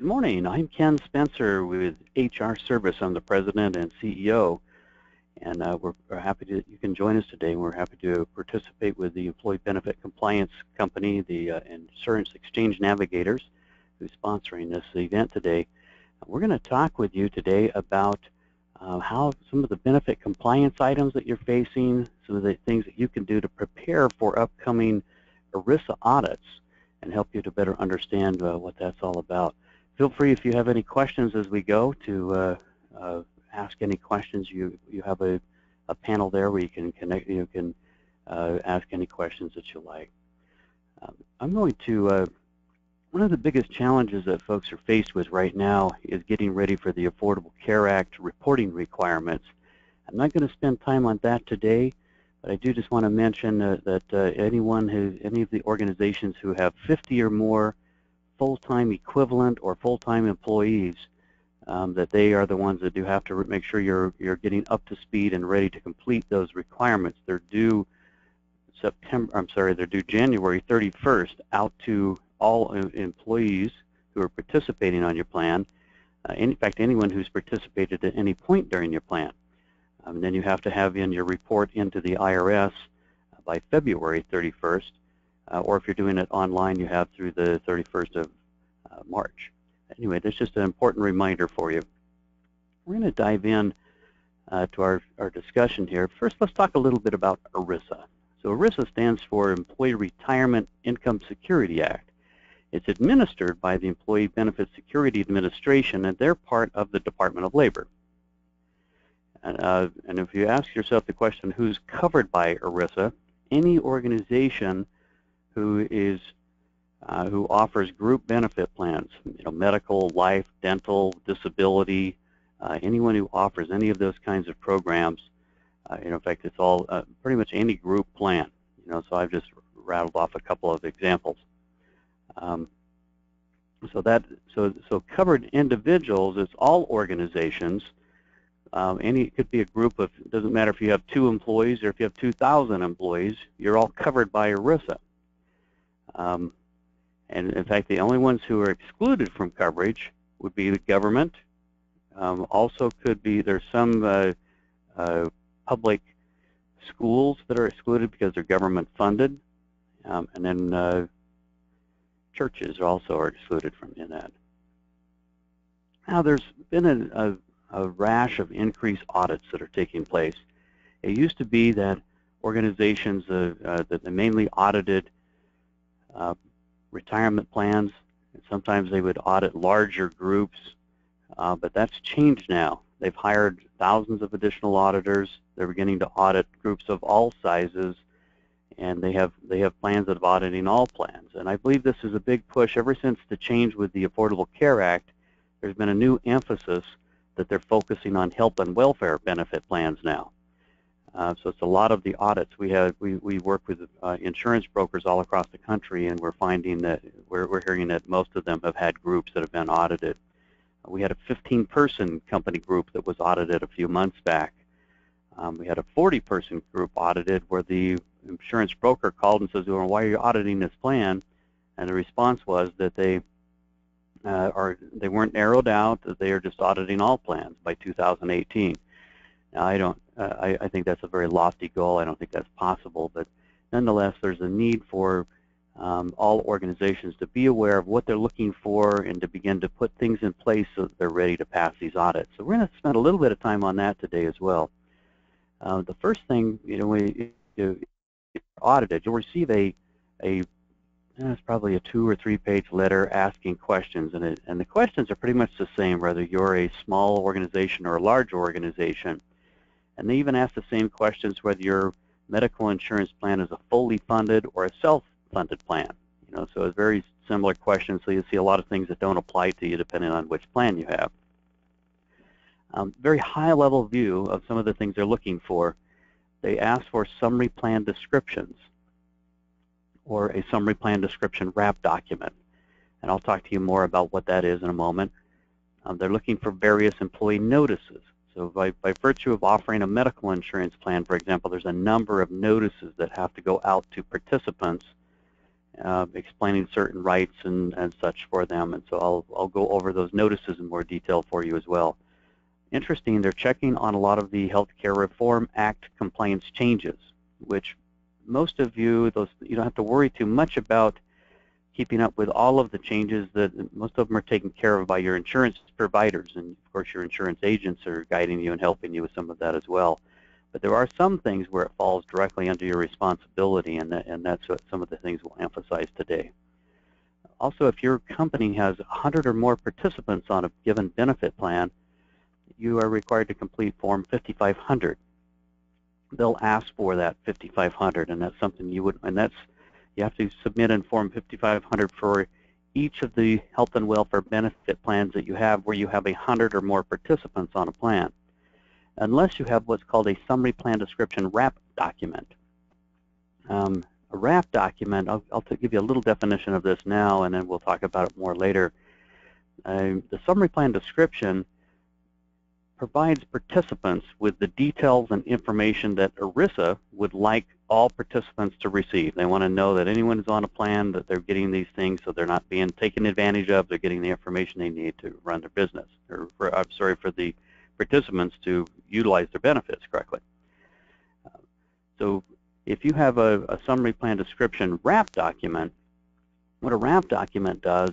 Good morning. I'm Ken Spencer with HR Service. I'm the President and CEO, and we're happy that you can join us today. We're happy to participate with the Employee Benefit Compliance Company, the Insurance Exchange Navigators, who's sponsoring this event today. We're going to talk with you today about how some of the benefit compliance items that you're facing, some of the things that you can do to prepare for upcoming ERISA audits and help you to better understand what that's all about. Feel free, if you have any questions as we go, to ask any questions. You have a panel there where you can connect. You can ask any questions that you like. I'm going to. One of the biggest challenges that folks are faced with right now is getting ready for the Affordable Care Act reporting requirements. I'm not going to spend time on that today, but I do just want to mention that any of the organizations who have 50 or more full-time equivalent or full-time employees, that they are the ones that do have to make sure you're getting up to speed and ready to complete those requirements. They're due January 31st out to all employees who are participating on your plan. In fact, anyone who's participated at any point during your plan. Then you have to have in your report into the IRS by February 31st. Or if you're doing it online, you have through the 31st of March. Anyway, that's just an important reminder for you. We're going to dive in to our discussion here. First, let's talk a little bit about ERISA. So ERISA stands for Employee Retirement Income Security Act. It's administered by the Employee Benefit Security Administration, and they're part of the Department of Labor. And if you ask yourself the question, who's covered by ERISA, any organization who offers group benefit plans, medical, life, dental, disability, anyone who offers any of those kinds of programs. In fact, it's all pretty much any group plan. So I've just rattled off a couple of examples. So covered individuals is all organizations. It could be a group of, it doesn't matter if you have 2 employees or if you have 2,000 employees, you're all covered by ERISA. And in fact, the only ones who are excluded from coverage would be the government. Also could be, there's some public schools that are excluded because they're government funded. And then churches also are excluded from that. Now, there's been a rash of increased audits that are taking place. It used to be that organizations that mainly audited retirement plans, and sometimes they would audit larger groups, but that's changed now. They've hired thousands of additional auditors. They're beginning to audit groups of all sizes, and they have plans of auditing all plans. And I believe this is a big push. Ever since the change with the Affordable Care Act, there's been a new emphasis that they're focusing on health and welfare benefit plans now. So it's a lot of the audits. We work with insurance brokers all across the country, and we're finding that we're hearing that most of them have had groups that have been audited. We had a 15-person company group that was audited a few months back. We had a 40-person group audited where the insurance broker called and says, well, why are you auditing this plan? And the response was that they weren't narrowed out, that they are just auditing all plans by 2018. Now, I think that's a very lofty goal. I don't think that's possible, but nonetheless, there's a need for all organizations to be aware of what they're looking for and to begin to put things in place so that they're ready to pass these audits. So we're going to spend a little bit of time on that today as well. The first thing, when you're audited, you'll receive it's probably a 2 or 3 page letter asking questions, and the questions are pretty much the same whether you're a small organization or a large organization. And they even ask the same questions whether your medical insurance plan is a fully funded or a self-funded plan. So it's very similar questions, so you see a lot of things that don't apply to you depending on which plan you have. Very high-level view of some of the things they're looking for. They ask for summary plan descriptions, or a summary plan description wrap document. And I'll talk to you more about what that is in a moment. They're looking for various employee notices. So by virtue of offering a medical insurance plan, for example, there's a number of notices that have to go out to participants explaining certain rights and such for them. And so I'll go over those notices in more detail for you as well. Interesting, they're checking on a lot of the Healthcare Reform Act compliance changes, which most of you don't have to worry too much about keeping up with all of the changes. That most of them are taken care of by your insurance providers, and of course your insurance agents are guiding you and helping you with some of that as well. But there are some things where it falls directly under your responsibility, and that's what some of the things we'll emphasize today. Also, if your company has 100 or more participants on a given benefit plan, you are required to complete Form 5500. They'll ask for that 5500, and that's something you have to submit in Form 5500 for each of the health and welfare benefit plans that you have where you have 100 or more participants on a plan, unless you have what's called a summary plan description wrap document. A wrap document, I'll give you a little definition of this now, and then we'll talk about it more later. The summary plan description provides participants with the details and information that ERISA would like all participants to receive. They want to know that anyone who's on a plan, that they're getting these things, so they're not being taken advantage of. They're getting the information they need to run their business, or for the participants to utilize their benefits correctly. So if you have a summary plan description wrap document, what a wrap document does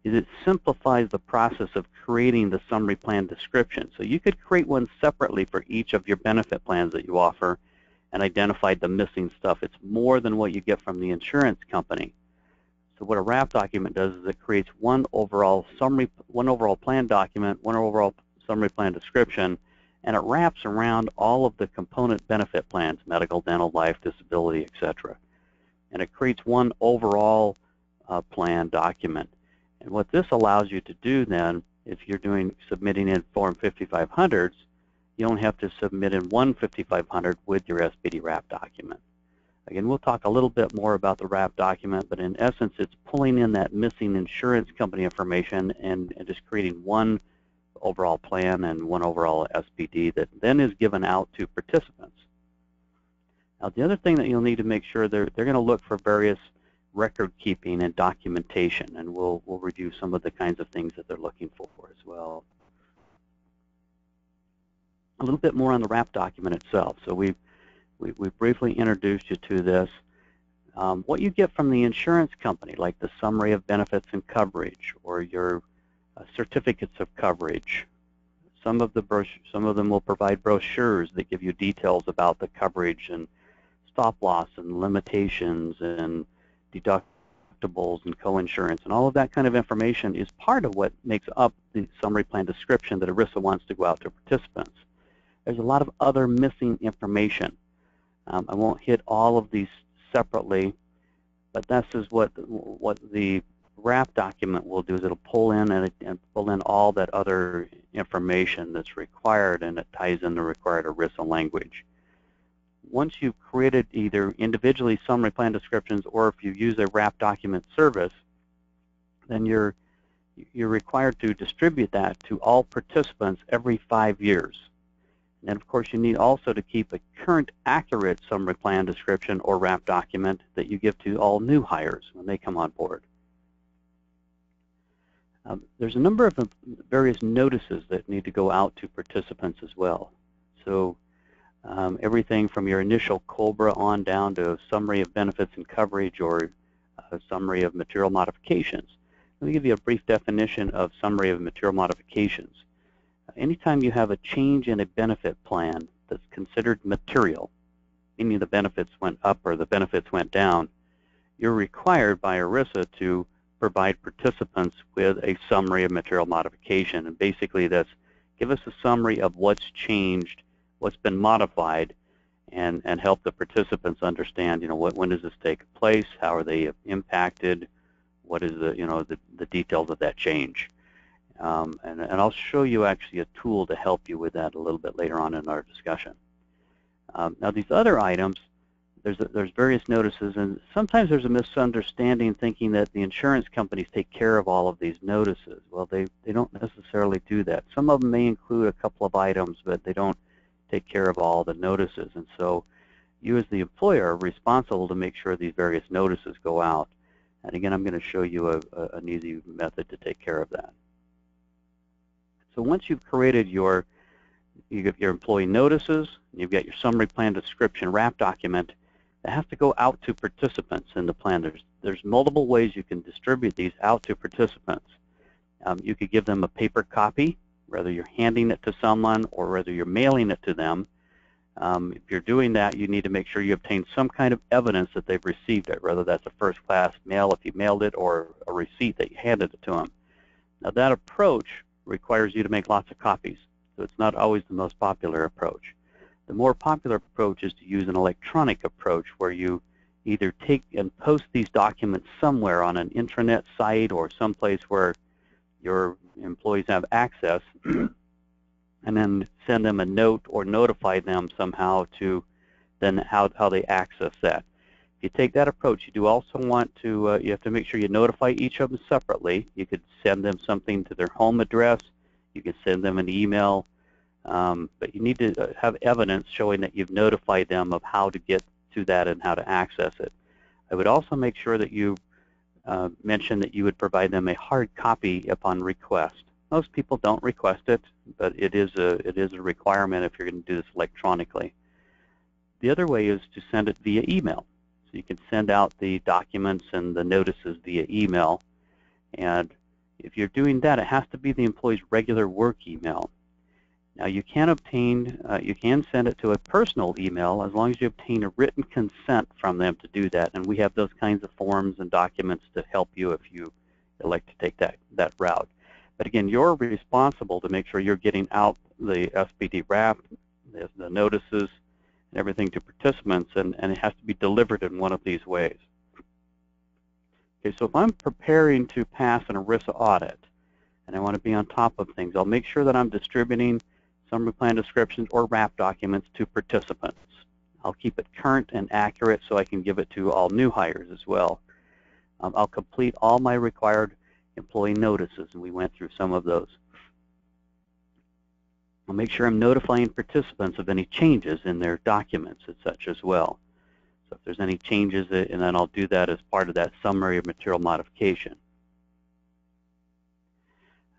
is it simplifies the process of creating the summary plan description. So you could create one separately for each of your benefit plans that you offer and identify the missing stuff. It's more than what you get from the insurance company. So what a wrap document does is it creates one overall plan document, one overall summary plan description, and it wraps around all of the component benefit plans, medical, dental, life, disability, etc. And it creates one overall plan document. And what this allows you to do then, if you're submitting in Form 5500s, you don't have to submit in one 5500 with your SPD wrap document. Again, we'll talk a little bit more about the wrap document, but in essence, it's pulling in that missing insurance company information and just creating one overall plan and one overall SPD that then is given out to participants. Now, the other thing that you'll need to make sure, they're going to look for various record keeping and documentation, and we'll review some of the kinds of things that they're looking for as well. A little bit more on the wrap document itself. So we've briefly introduced you to this. What you get from the insurance company, like the summary of benefits and coverage, or your certificates of coverage. Some of them will provide brochures that give you details about the coverage and stop loss and limitations and deductibles and co-insurance, and all of that kind of information is part of what makes up the summary plan description that ERISA wants to go out to participants. There's a lot of other missing information. I won't hit all of these separately, but this is what the wrap document will do, is it'll pull in and pull in all that other information that's required, and it ties in the required ERISA language. Once you've created either individually summary plan descriptions, or if you use a wrap document service, then you're required to distribute that to all participants every 5 years. And of course, you need also to keep a current, accurate summary plan description or wrap document that you give to all new hires when they come on board. There's a number of various notices that need to go out to participants as well. So everything from your initial COBRA on down to a summary of benefits and coverage, or a summary of material modifications. Let me give you a brief definition of summary of material modifications. Anytime you have a change in a benefit plan that's considered material, meaning the benefits went up or the benefits went down, you're required by ERISA to provide participants with a summary of material modification. And basically that's, give us a summary of what's changed, what's been modified, and help the participants understand, when does this take place, how are they impacted, what is the details of that change. And I'll show you actually a tool to help you with that a little bit later on in our discussion. Now these other items, there's various notices, and sometimes there's a misunderstanding thinking that the insurance companies take care of all of these notices. Well, they don't necessarily do that. Some of them may include a couple of items, but they don't take care of all the notices. And so you as the employer are responsible to make sure these various notices go out. And again, I'm going to show you an easy method to take care of that. So once you've created you've got your employee notices, you've got your summary plan description wrap document, it has to go out to participants in the plan. There's multiple ways you can distribute these out to participants. You could give them a paper copy, whether you're handing it to someone or whether you're mailing it to them. If you're doing that, you need to make sure you obtain some kind of evidence that they've received it, whether that's a first-class mail if you mailed it or a receipt that you handed it to them. Now that approach requires you to make lots of copies, so it's not always the most popular approach. The more popular approach is to use an electronic approach where you either take and post these documents somewhere on an intranet site or someplace where your employees have access, and then send them a note or notify them somehow to then how they access that. If you take that approach, you do also want to, you have to make sure you notify each of them separately. You could send them something to their home address. You could send them an email. But you need to have evidence showing that you've notified them of how to get to that and how to access it. I would also make sure that you mention that you would provide them a hard copy upon request. Most people don't request it, but it is a requirement if you're going to do this electronically. The other way is to send it via email. So you can send out the documents and the notices via email. And if you're doing that, it has to be the employee's regular work email. Now you can send it to a personal email as long as you obtain a written consent from them to do that. And we have those kinds of forms and documents to help you if you elect to take that route. But again, you're responsible to make sure you're getting out the SPD wrap, the notices, and everything to participants, and it has to be delivered in one of these ways. Okay, so if I'm preparing to pass an ERISA audit, and I want to be on top of things, I'll make sure that I'm distributing summary plan descriptions or wrap documents to participants. I'll keep it current and accurate so I can give it to all new hires as well. I'll complete all my required employee notices, and we went through some of those. I'll make sure I'm notifying participants of any changes in their documents and such as well. So if there's any changes, and then I'll do that as part of that summary of material modification.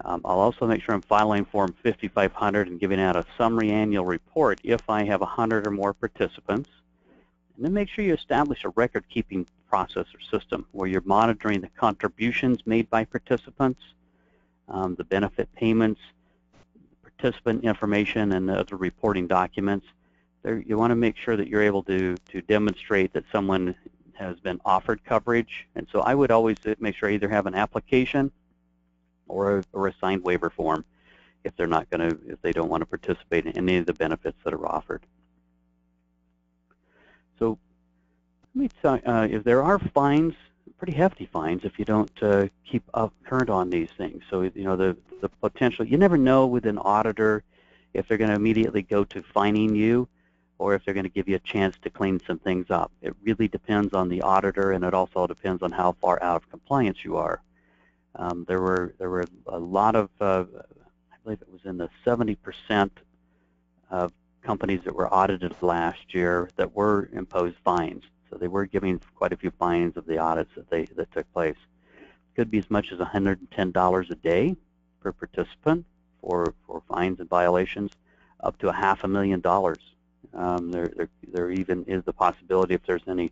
I'll also make sure I'm filing Form 5500 and giving out a summary annual report if I have 100 or more participants. And then make sure you establish a record-keeping process or system where you're monitoring the contributions made by participants, the benefit payments, participant information, and the other reporting documents. You want to make sure that you're able to demonstrate that someone has been offered coverage. And so I would always make sure I either have an application or a signed waiver form if they're not going to, if they don't want to participate in any of the benefits that are offered. So let me tell you, if there are fines, pretty hefty fines if you don't keep up current on these things. So you know the potential, you never know with an auditor if they're going to immediately go to fining you or if they're going to give you a chance to clean some things up. It really depends on the auditor, and it also depends on how far out of compliance you are. There were a lot of, I believe it was in the 70% of companies that were audited last year that were imposed fines. So they were giving quite a few fines of the audits that took place. It could be as much as $110 a day per participant for fines and violations, up to $500,000. There even is the possibility, if there's any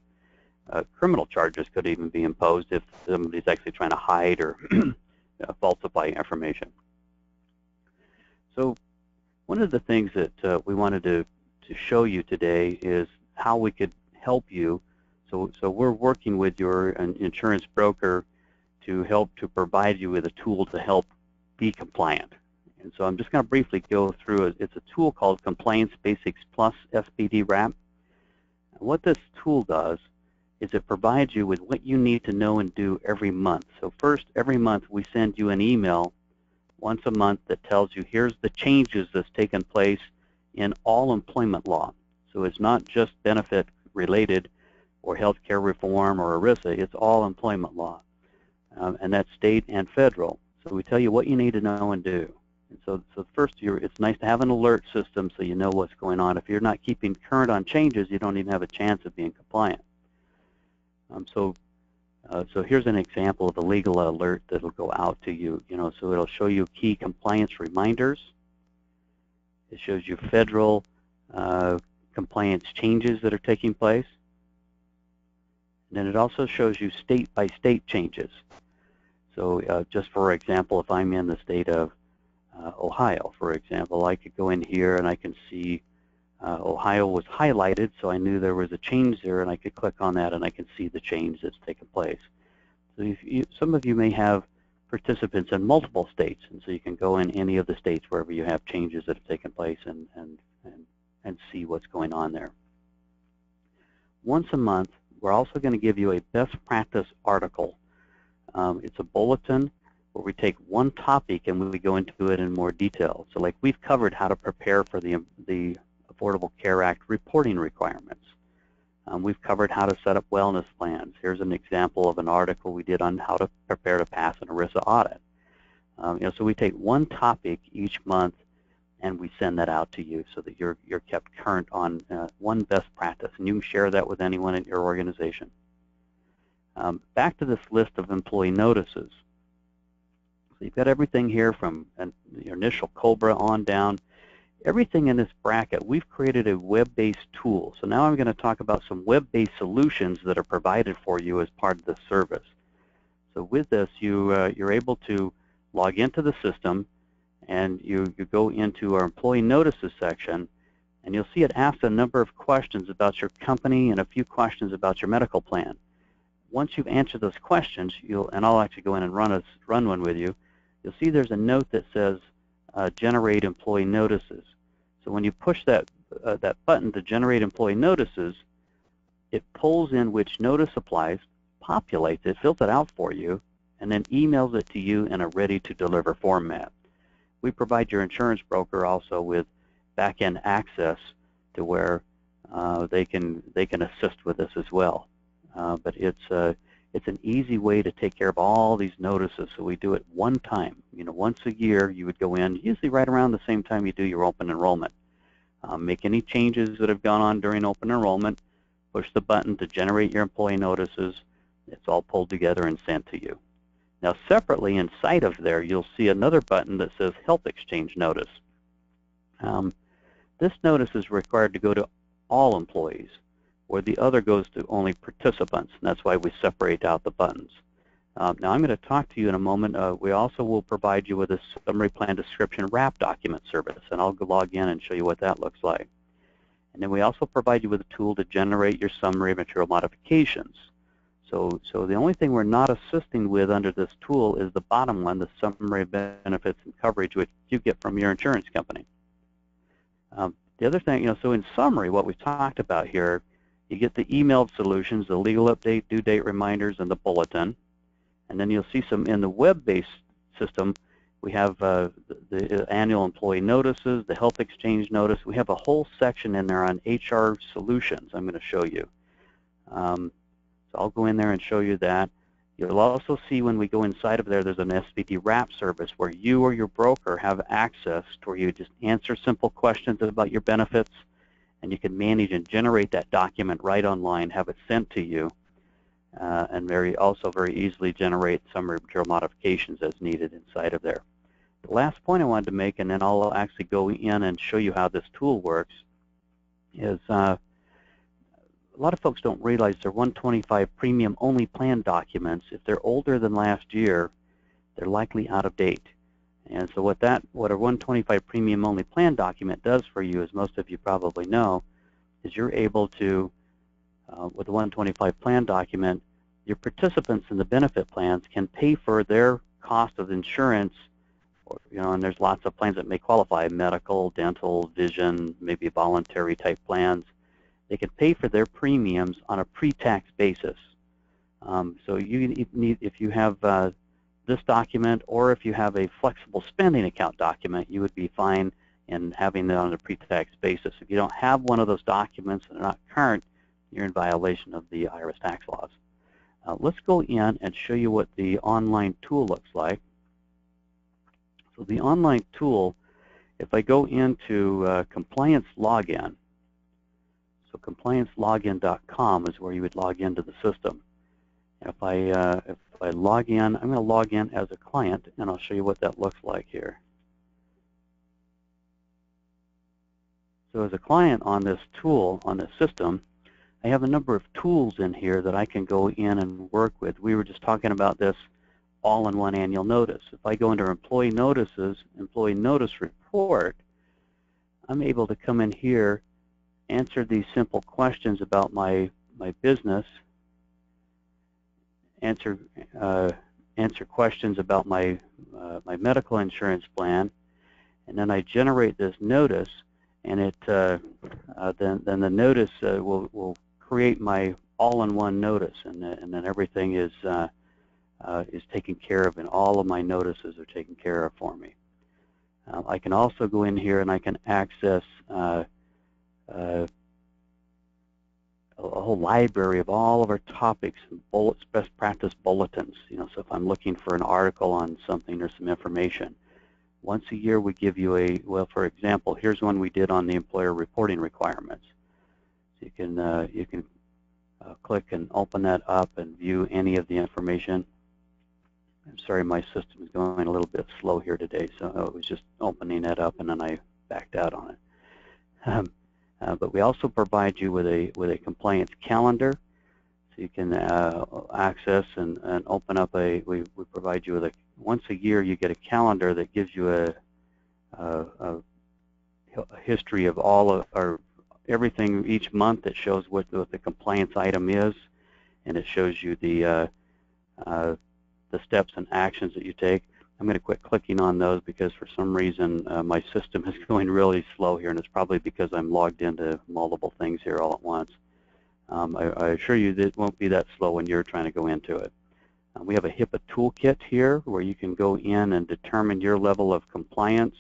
criminal charges, could even be imposed if somebody's actually trying to hide or falsify information. So one of the things that we wanted to show you today is how we could help you. So we're working with your insurance broker to help to provide you with a tool to help be compliant. And so I'm just going to briefly go through it. It's a tool called Compliance Basics Plus SPD Wrap. And what this tool does is it provides you with what you need to know and do every month. So first, every month we send you an email once a month that tells you here's the changes that's taken place in all employment law. So it's not just benefit related or health care reform or ERISA, it's all employment law. And that's state and federal. So we tell you what you need to know and do. And so first, it's nice to have an alert system so you know what's going on. If you're not keeping current on changes, you don't even have a chance of being compliant. So here's an example of a legal alert that will go out to you. So it'll show you key compliance reminders. It shows you federal compliance changes that are taking place. And then it also shows you state-by-state changes. So just for example, if I'm in the state of Ohio, for example, I could go in here and I can see Ohio was highlighted, so I knew there was a change there, and I could click on that and I can see the change that's taken place. So some of you may have participants in multiple states, and so you can go in any of the states wherever you have changes that have taken place and see what's going on there. Once a month, we're also going to give you a best practice article. It's a bulletin where we take one topic and we go into it in more detail. So like we've covered how to prepare for the Affordable Care Act reporting requirements. We've covered how to set up wellness plans. Here's an example of an article we did on how to prepare to pass an ERISA audit. So we take one topic each month and we send that out to you so that you're kept current on one best practice, and you can share that with anyone in your organization. Back to this list of employee notices. So you've got everything here from your initial COBRA on down. Everything in this bracket, we've created a web-based tool. So now I'm going to talk about some web-based solutions that are provided for you as part of this service. So with this, you're able to log into the system, and you go into our employee notices section, and you'll see it asks a number of questions about your company and a few questions about your medical plan. Once you've answered those questions, and I'll actually go in and run one with you, you'll see there's a note that says generate employee notices. So when you push that button to generate employee notices, it pulls in which notice applies, populates it, fills it out for you, and then emails it to you in a ready-to-deliver format. We provide your insurance broker also with back-end access to where they can assist with this as well. But it's an easy way to take care of all these notices. So we do it one time. Once a year you would go in, usually right around the same time you do your open enrollment. Make any changes that have gone on during open enrollment, push the button to generate your employee notices. It's all pulled together and sent to you. Now separately inside of there, you'll see another button that says Health Exchange Notice. This notice is required to go to all employees, where the other goes to only participants, and that's why we separate out the buttons. Now I'm going to talk to you in a moment. We also will provide you with a summary plan description wrap document service, and I'll log in and show you what that looks like. And then we also provide you with a tool to generate your summary material modifications. So the only thing we're not assisting with under this tool is the bottom one, the summary of benefits and coverage, which you get from your insurance company. The other thing, so in summary, what we've talked about here, you get the emailed solutions, the legal update, due date reminders, and the bulletin. And then you'll see some in the web-based system. We have the annual employee notices, the health exchange notice. We have a whole section in there on HR solutions I'm going to show you. So I'll go in there and show you that. You'll also see when we go inside of there, there's an SVP wrap service where you or your broker have access to where you just answer simple questions about your benefits, and you can manage and generate that document right online, have it sent to you, and also very easily generate summary material modifications as needed inside of there. The last point I wanted to make, and then I'll actually go in and show you how this tool works, is a lot of folks don't realize their 125 premium only plan documents, if they're older than last year, they're likely out of date. And so what a 125 premium only plan document does for you, as most of you probably know, is you're able to, with a 125 plan document, your participants in the benefit plans can pay for their cost of insurance, and there's lots of plans that may qualify, medical, dental, vision, maybe voluntary type plans. They can pay for their premiums on a pre-tax basis. So if you have this document, or if you have a flexible spending account document, you would be fine in having that on a pre-tax basis. If you don't have one of those documents and they're not current, you're in violation of the IRS tax laws. Let's go in and show you what the online tool looks like. So the online tool, if I go into compliance login, so compliancelogin.com is where you would log into the system. If I log in, I'm going to log in as a client, and I'll show you what that looks like here. So as a client on this tool, on this system, I have a number of tools in here that I can go in and work with. We were just talking about this all-in-one annual notice. If I go into employee notices, employee notice report, I'm able to come in here, answer these simple questions about my business, answer questions about my medical insurance plan, and then I generate this notice, and it then the notice will create my all-in-one notice, and then everything is taken care of, and all of my notices are taken care of for me. I can also go in here and I can access a whole library of all of our topics and bullets, best practice bulletins. So if I'm looking for an article on something or some information, once a year we give you well, for example, here's one we did on the employer reporting requirements. So you can click and open that up and view any of the information. I'm sorry, my system is going a little bit slow here today, so it was just opening that up and then I backed out on it. But we also provide you with a compliance calendar, so you can access and open up we provide you with once a year you get a calendar that gives you a history of all of everything each month. It shows what the compliance item is, and it shows you the steps and actions that you take. I'm going to quit clicking on those because for some reason my system is going really slow here, and it's probably because I'm logged into multiple things here all at once. I assure you that it won't be that slow when you're trying to go into it. We have a HIPAA toolkit here where you can go in and determine your level of compliance.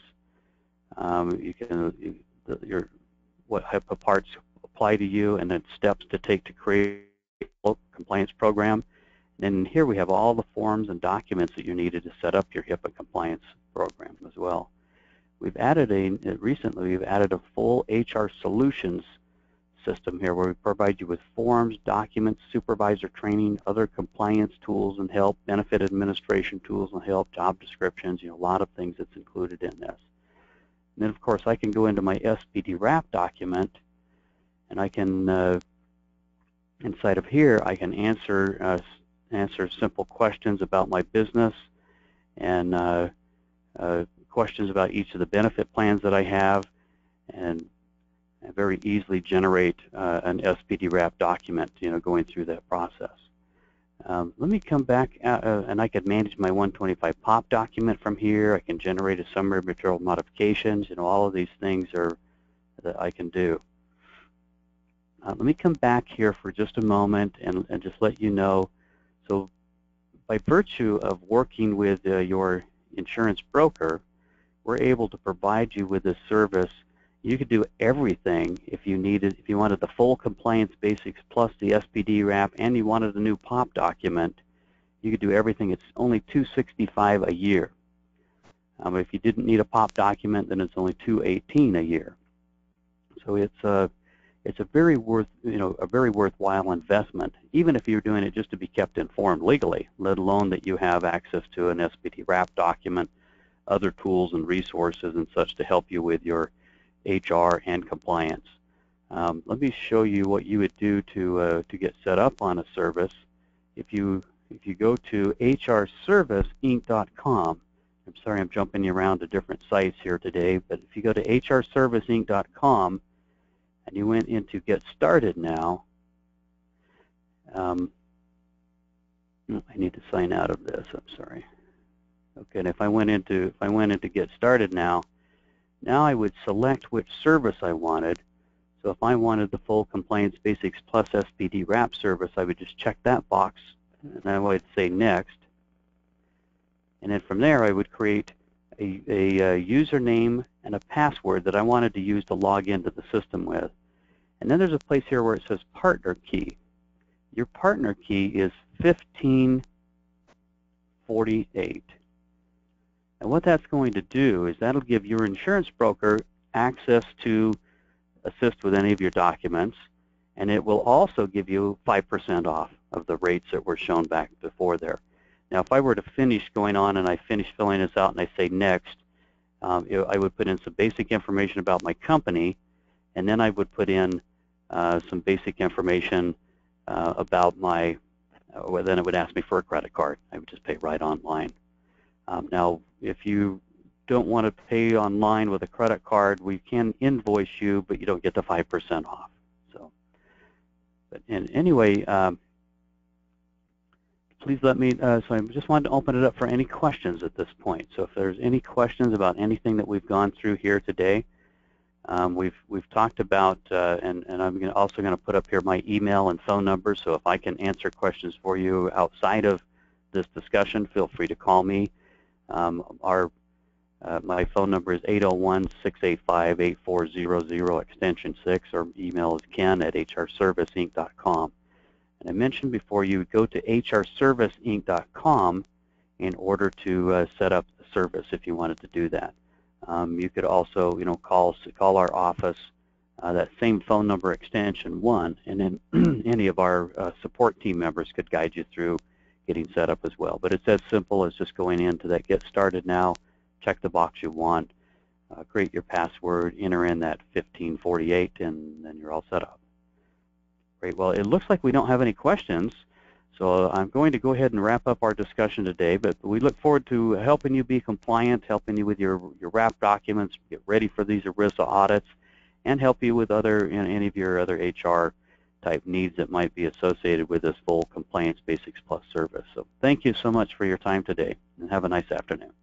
You can what HIPAA parts apply to you, and then steps to take to create a compliance program. And then here we have all the forms and documents that you needed to set up your HIPAA compliance program as well. Recently we've added a full HR solutions system here where we provide you with forms, documents, supervisor training, other compliance tools and help, benefit administration tools and help, job descriptions, a lot of things that's included in this. And then of course I can go into my SPD wrap document, and I can, inside of here, I can answer simple questions about my business and questions about each of the benefit plans that I have, and very easily generate an SPD wrap document, going through that process. Let me come back and I could manage my 125 POP document from here. I can generate a summary of material modifications. All of these things that I can do. Let me come back here for just a moment and just let you know. So by virtue of working with your insurance broker, we're able to provide you with this service. You could do everything if you wanted the full compliance basics plus the SPD wrap, and you wanted a new POP document. You could do everything. It's only $265 a year. If you didn't need a POP document, then it's only $218 a year. So it's a very worthwhile investment, even if you're doing it just to be kept informed legally, let alone that you have access to an SPD wrap document, other tools and resources and such to help you with your HR and compliance. Let me show you what you would do to get set up on a service. If you go to hrserviceinc.com, I'm sorry I'm jumping you around to different sites here today, but if you go to hrserviceinc.com and you went into Get Started Now, I need to sign out of this. I'm sorry. Okay, and if I went into Get Started Now I would select which service I wanted. So if I wanted the full Compliance Basics plus SPD wrap service, I would just check that box, and I would say Next. And then from there, I would create a username and a password that I wanted to use to log into the system with. And then there's a place here where it says Partner Key. Your partner key is 1548. And what that's going to do is that'll give your insurance broker access to assist with any of your documents, and it will also give you 5% off the rates that were shown back before there. Now, if I were to finish going on and I finish filling this out and I say next, I would put in some basic information about my company, and then I would put in some basic information about my, well, then it would ask me for a credit card. I would just pay right online. Now, if you don't want to pay online with a credit card, we can invoice you, but you don't get the 5% off. So, but anyway, please let me, so I just wanted to open it up for any questions at this point. So if there's any questions about anything that we've gone through here today, we've talked about, and I'm also going to put up here my email and phone number, so if I can answer questions for you outside of this discussion, feel free to call me. My phone number is 801-685-8400, extension 6, or email is ken@hrserviceinc.com. And I mentioned before, you would go to hrserviceinc.com in order to set up the service if you wanted to do that. You could also, call our office, that same phone number, extension 1, and then any of our support team members could guide you through getting set up as well. But it's as simple as just going into that Get Started Now, check the box you want, create your password, enter in that 1548, and then you're all set up. Great. Well, it looks like we don't have any questions, so I'm going to go ahead and wrap up our discussion today, but we look forward to helping you be compliant, helping you with your wrap documents, get ready for these ERISA audits, and help you with any of your other HR type needs that might be associated with this full Compliance Basics Plus service. So thank you so much for your time today, and have a nice afternoon.